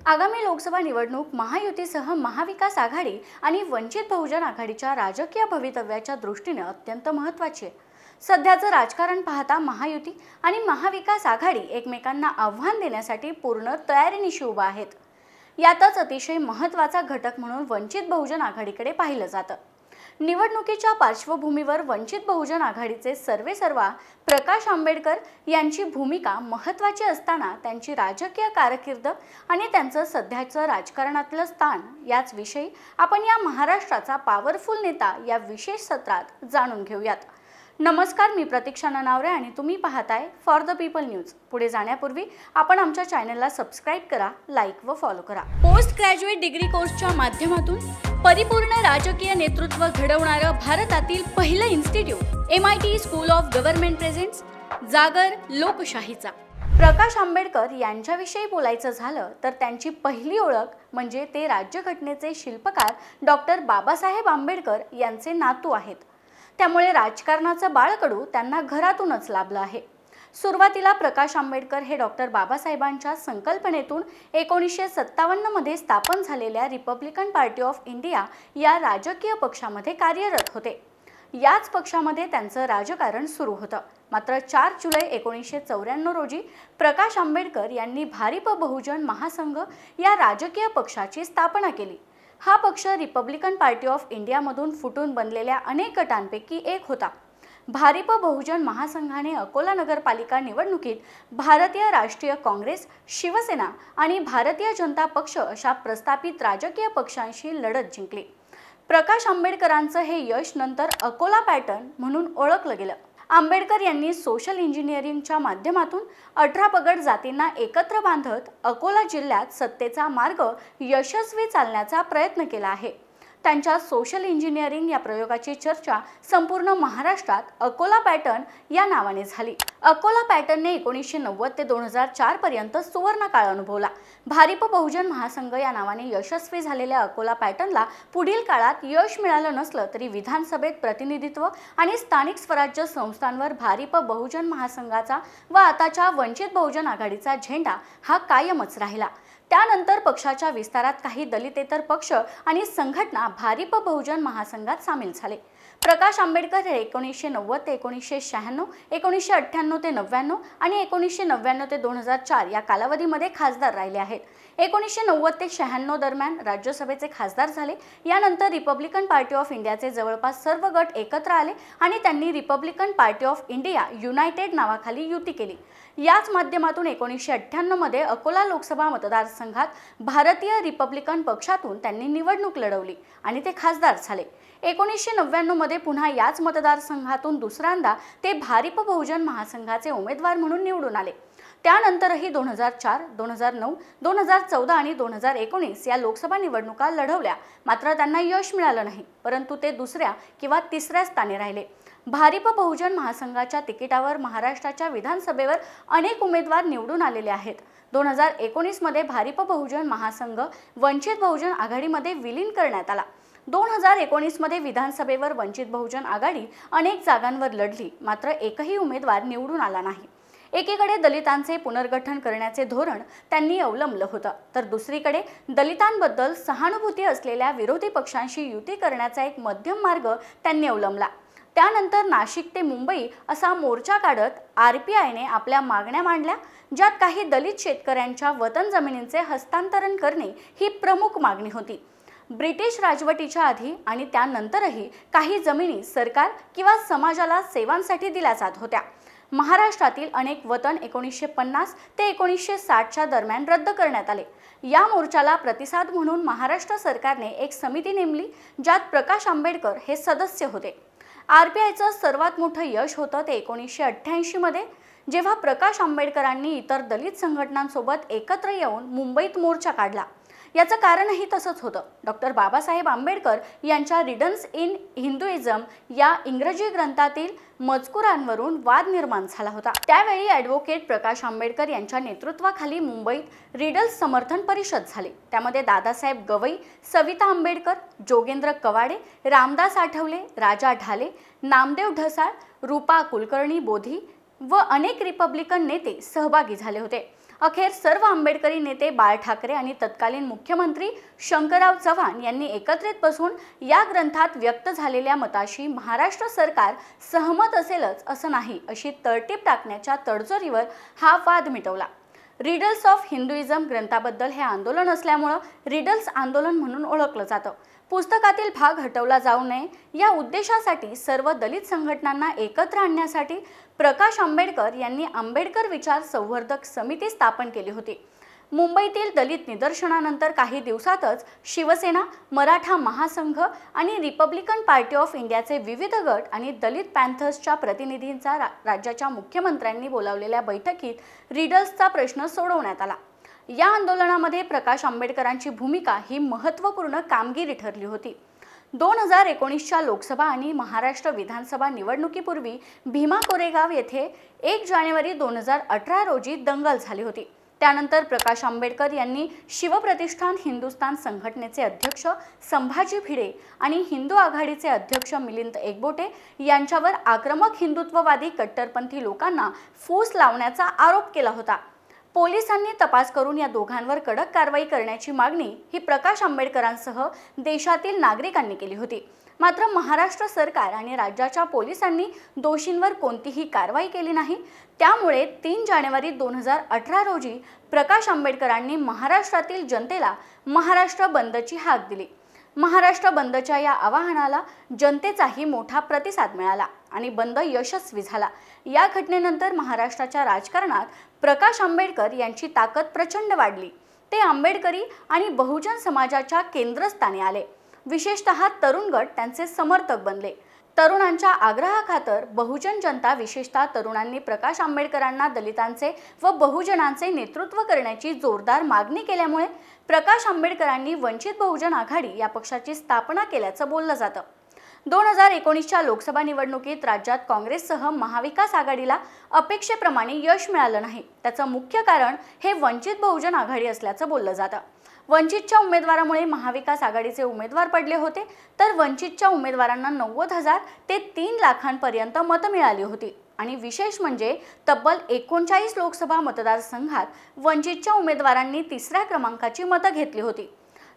आगामी लोकसभा निवडणूक महायुतीसह महाविकास आघाडी आणि वंचित बहुजन आघाडीच्या राजकीय भवितव्याच्या दृष्टीने अत्यंत महत्त्वाची आहे। सध्याचं राजकारण पाहता महायुती आणि महाविकास आघाडी एकमेकांना आव्हान देण्यासाठी पूर्ण तयारीनिशी उभा आहेत। यातच अतिशय महत्त्वाचा घटक म्हणून वंचित बहुजन आघाडीकडे पाहिलं जातं। निवडणुकीच्या पार्श्वभूमीवर वंचित बहुजन आघाडीचे सर्वेसर्वा प्रकाश आंबेडकर यांची भूमिका महत्त्वाची असताना त्यांची राजकीय कारकीर्द आणि त्यांचं सध्याचं राजकारणातलं स्थान याच विषयी आपण या महाराष्ट्राचा पॉवरफुल नेता या विशेष सत्रात जाणून घेऊयात। नमस्कार, मी प्रतीक्षा ननावरे आणि तुम्ही पाहताय फॉर द पीपल न्यूज। पुढे जाण्यापूर्वी आपण आमच्या चॅनलला सबस्क्राइब करा, लाईक व फॉलो करा। पोस्ट ग्रॅज्युएट डिग्री कोर्सच्या माध्यमातून परिपूर्ण राजकीय नेतृत्व घडवणारं भारतातील पहिलं institute MIT school of government presents जागर लोकशाहीचा। प्रकाश आंबेडकर यांच्याविषयी बोलायचं झालं तर त्यांची पहिली ओळख म्हणजे ते राज्यघटनेचे शिल्पकार डॉक्टर बाबासाहेब आंबेडकर यांचे नातू आहेत। त्यामुळे राजकारणाचं बाळकडू त्यांना घरातूनच लाभलं आहे। सुरुवातीला प्रकाश आंबेडकर हे डॉक्टर बाबासाहेबांच्या संकल्पनेतून 1957 मध्ये स्थापन झालेल्या रिपब्लिकन पार्टी ऑफ इंडिया या राजकीय पक्षामध्ये कार्यरत होते। याच पक्षामध्ये त्यांचं राजकारण सुरू होतं। मात्र 4 जुलै 1994 रोजी प्रकाश आंबेडकर यांनी भारिप बहुजन महासंघ या राजकीय पक्षाची स्थापना केली। हा पक्ष रिपब्लिकन पार्टी ऑफ इंडियामधून फुटून बनलेल्या अनेक गटांपैकी एक होता। भारिप बहुजन महासंघाने अकोला नगरपालिका निवडणुकीत भारतीय राष्ट्रीय काँग्रेस, शिवसेना आणि भारतीय जनता पक्ष अशा प्रस्थापित राजकीय पक्षांशी लढत जिंकली। प्रकाश आंबेडकरांचं हे यश नंतर अकोला पॅटर्न म्हणून ओळखलं गेलं। आंबेडकर यांनी सोशल इंजिनिअरिंगच्या माध्यमातून 18 पगड जातींना एकत्र बांधत अकोला जिल्ह्यात सत्तेचा मार्ग यशस्वी चालण्याचा प्रयत्न केला आहे। त्यांच्या सोशल इंजिनिअरिंग या प्रयोगाची चर्चा संपूर्ण महाराष्ट्रात अकोला पॅटर्न या नावाने झाली। अकोला पॅटर्नने 1990 ते 2004 पर्यंत सुवर्ण काळ अनुभवला। भारिप बहुजन महासंघ या नावाने यशस्वी झालेल्या अकोला पॅटर्नला पुढील काळात यश मिळालं नसलं तरी विधानसभेत प्रतिनिधित्व आणि स्थानिक स्वराज्य संस्थांवर भारिप बहुजन महासंघाचा व आताच्या वंचित बहुजन आघाडीचा झेंडा हा कायमच राहिला। त्यानंतर पक्षाच्या विस्तारात काही दलितेतर पक्ष आणि संघटना भारिप बहुजन महासंघात सामील झाले। प्रकाश आंबेडकर हे 1990 ते 1996, 1998 ते 99 आणि 1999 ते 2004 या कालावधीमध्ये खासदार राहिले आहेत। 1990 ते 96 दरम्यान राज्यसभेचे खासदार झाले। यानंतर रिपब्लिकन पार्टी ऑफ इंडियाचे जवळपास सर्व गट एकत्र आले आणि त्यांनी Republican party of India United नावाखाली युती केली। याच माध्यमातून 1998 मध्ये अकोला लोकसभा मतदारसंघात भारतीय रिपब्लिकन पक्षातून त्यांनी निवडणूक लढवली आणि ते खासदार झाले। 1999 मध्ये पुन्हा याच मतदारसंघातून दुसऱ्यांदा ते भारिप बहुजन महासंघाचे उमेदवार म्हणून निवडून आले। त्यानंतरही 2004, 2009, 2014 आणि 2019 या लोकसभा निवडणुका लढवल्या, मात्र त्यांना यश मिळालं नाही, परंतु ते दुसऱ्या किंवा तिसऱ्या स्थानी राहिले। भारिप बहुजन महासंघाच्या तिकिटावर महाराष्ट्राच्या विधानसभेवर अनेक उमेदवार निवडून आलेले आहेत। 2019 मध्ये भारिप बहुजन महासंघ वंचित बहुजन आघाडीमध्ये विलीन करण्यात आला। 2019 मध्ये विधानसभेवर वंचित बहुजन आघाडी अनेक जागांवर लढली, मात्र एकही उमेदवार निवडून आला नाही। एकीकडे दलितांचे पुनर्गठन करण्याचे धोरण त्यांनी अवलंबलं होतं, तर दुसरीकडे दलितांबद्दल सहानुभूती असलेल्या विरोधी पक्षांशी युती करण्याचा एक मध्यम मार्ग त्यांनी अवलंबला। त्यानंतर नाशिक ते मुंबई असा मोर्चा काढत RPIने आपल्या मागण्या मांडल्या, ज्यात काही दलित शेतकऱ्यांच्या वतन जमिनींचे हस्तांतरण करणे ही प्रमुख मागणी होती। ब्रिटिश राजवटीच्या आधी आणि त्यानंतरही काही जमिनी सरकार किंवा समाजाला सेवांसाठी दिल्या जात होत्या। महाराष्ट्रातील अनेक वतन 1950 ते 1960च्या दरम्यान रद्द करण्यात आले। या मोर्चाला प्रतिसाद म्हणून महाराष्ट्र सरकारने एक समिती नेमली, ज्यात प्रकाश आंबेडकर हे सदस्य होते। RPIचं सर्वात मोठं यश होतं ते 1988 मध्ये, जेव्हा प्रकाश आंबेडकरांनी इतर दलित संघटनांसोबत एकत्र येऊन मुंबईत मोर्चा काढला। याचं कारणही तसंच होतं. डॉक्टर बाबासाहेब आंबेडकर यांच्या रिडन्स इन हिंदुइझम या इंग्रजी ग्रंथातील मजकुरांवरून वाद निर्माण झाला होता. त्यावेळी ॲडव्होकेट प्रकाश आंबेडकर यांच्या नेतृत्वाखाली मुंबईत रिडल्स समर्थन परिषद झाली. त्यामध्ये दादासाहेब गवई, सविता आंबेडकर, जोगेंद्र कवाडे, रामदास आठवले, राजा ढाले, नामदेव ढसाळ, रूपा कुलकर्णी बोधी व अनेक रिपब्लिकन नेते सहभागी झाले होते. अखेर सर्व आंबेडकरी नेते बाळ ठाकरे आणि तत्कालीन मुख्यमंत्री शंकरराव चव्हाण यांनी एकत्रित बसून या ग्रंथात व्यक्त झालेल्या मताशी महाराष्ट्र सरकार सहमत असेलच असं नाही अशी तरतूद टाकण्याच्या तडजोडीवर हा वाद मिटवला. रिडल्स ऑफ हिंदुइझम ग्रंथाबद्दल हे आंदोलन असल्यामुळे रिडल्स आंदोलन म्हणून ओळखलं जातं. पुस्तकातील भाग हटवला जाऊ नये या उद्देशासाठी सर्व दलित संघटनांना एकत्र आणण्यासाठी प्रकाश आंबेडकर यांनी आंबेडकर विचार संवर्धक समिती स्थापन केली होती. मुंबईतील दलित निदर्शनानंतर काही दिवसातच शिवसेना, मराठा महासंघ आणि रिपब्लिकन पार्टी ऑफ इंडियाचे विविध गट आणि दलित पॅन्थर्सच्या प्रतिनिधींचा राज्याच्या मुख्यमंत्र्यांनी बोलावलेल्या बैठकीत रिडल्सचा प्रश्न सोडवण्यात आला. या आंदोलनामध्ये प्रकाश आंबेडकरांची भूमिका ही महत्त्वपूर्ण कामगिरी ठरली होती. 2019च्या लोकसभा आणि महाराष्ट्र विधानसभा निवडणुकीपूर्वी भीमा कोरेगाव येथे 1 जानेवारी 2018 रोजी दंगल झाली होती. त्यानंतर प्रकाश आंबेडकर यांनी शिवप्रतिष्ठान हिंदुस्थान संघटनेचे अध्यक्ष संभाजी भिडे आणि हिंदू आघाडीचे अध्यक्ष मिलिंद एकबोटे यांच्यावर आक्रमक हिंदुत्ववादी कट्टरपंथी लोकांना फूस लावण्याचा आरोप केला होता. पोलिसांनी तपास करून या दोघांवर कडक कारवाई करण्याची मागणी ही प्रकाश आंबेडकरांसह देशातील नागरिकांनी केली होती. मात्र महाराष्ट्र सरकार आणि राज्याच्या पोलिसांनी दोषींवर कोणतीही कारवाई केली नाही. त्यामुळे 3 जानेवारी 2018 रोजी प्रकाश आंबेडकरांनी महाराष्ट्रातील जनतेला महाराष्ट्र बंदची हाक दिली. महाराष्ट्र बंदच्या या आवाहनाला जनतेचाही मोठा प्रतिसाद मिळाला आणि बंद यशस्वी झाला. या घटनेनंतर महाराष्ट्राच्या राजकारणात प्रकाश आंबेडकर यांची ताकद प्रचंड वाढली. ते आंबेडकरी आणि बहुजन समाजाच्या केंद्रस्थानी आले. विशेषतः तरुण गट त्यांचे समर्थक बनले. तरुणांच्या आग्रहाखातर बहुजन जनता विशेषतः तरुणांनी प्रकाश आंबेडकरांना दलितांचे व बहुजनांचे नेतृत्व करण्याची जोरदार मागणी केल्यामुळे प्रकाश आंबेडकरांनी वंचित बहुजन आघाडी या पक्षाची स्थापना केल्याचं बोललं जातं. 2019च्या लोकसभा निवडणुकीत राज्यात काँग्रेससह महाविकास आघाडीला अपेक्षेप्रमाणे यश मिळालं नाही. त्याचं मुख्य कारण हे वंचित बहुजन आघाडी असल्याचं बोललं जातं. वंचितच्या उमेदवारामुळे महाविकास आघाडीचे उमेदवार पडले होते, तर वंचितच्या उमेदवारांना 90,000 ते 3 लाखांपर्यंत मतं मिळाली होती. आणि विशेष म्हणजे तब्बल 39 लोकसभा मतदारसंघात वंचितच्या उमेदवारांनी 3ऱ्या क्रमांकाची मतं घेतली होती.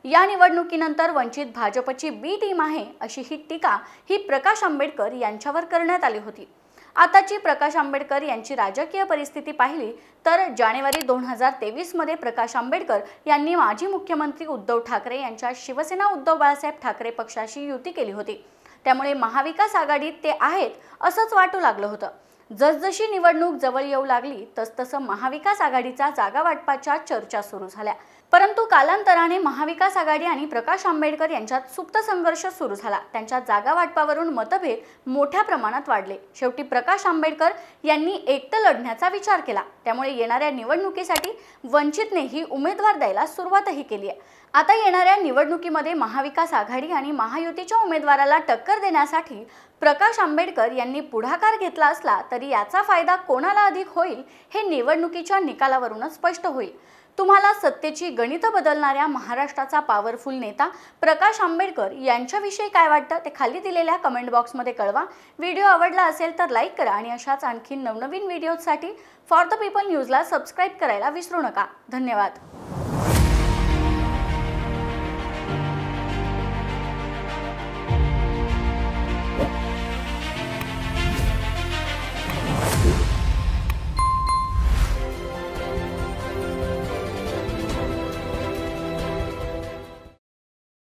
या निवडणुकीनंतर वंचित भाजपची बी टीम आहे अशी ही टीका ही प्रकाश आंबेडकर यांच्यावर करण्यात आली होती. आताची प्रकाश आंबेडकर यांची राजकीय परिस्थिती पाहिली तर जानेवारी 2023 मध्ये प्रकाश आंबेडकर यांनी माजी मुख्यमंत्री उद्धव ठाकरे यांच्या शिवसेना उद्धव बाळासाहेब ठाकरे पक्षाशी युती केली होती. त्यामुळे महाविकास आघाडीत ते आहेत असंच वाटू लागलं होतं. जसजशी निवडणूक जवळ येऊ लागली तसतसं महाविकास आघाडीचा जागा वाटपाच्या चर्चा सुरू झाल्या. परंतु कालांतराने महाविकास आघाडी आणि प्रकाश आंबेडकर यांच्यात सुप्त संघर्ष सुरू झाला. त्यांच्या जागा वाटपावरून मतभेद मोठ्या प्रमाणात वाढले. शेवटी प्रकाश आंबेडकर यांनी एकटं लढण्याचा विचार केला. त्यामुळे येणाऱ्या निवडणुकीसाठी वंचितनेही उमेदवार द्यायला सुरुवातही केली आहे. आता येणाऱ्या निवडणुकीमध्ये महाविकास आघाडी आणि महायुतीच्या उमेदवाराला टक्कर देण्यासाठी प्रकाश आंबेडकर यांनी पुढाकार घेतला असला तरी याचा फायदा कोणाला अधिक होईल हे निवडणुकीच्या निकालावरूनच स्पष्ट होईल. तुम्हाला सत्तेची गणितं बदलणाऱ्या महाराष्ट्राचा पॉवरफुल नेता प्रकाश आंबेडकर यांच्याविषयी काय वाटतं ते खाली दिलेल्या कमेंट बॉक्समध्ये कळवा. व्हिडिओ आवडला असेल तर लाईक करा आणि अशाच आणखी नवनवीन व्हिडिओसाठी फॉर द पीपल न्यूजला सबस्क्राईब करायला विसरू नका. धन्यवाद.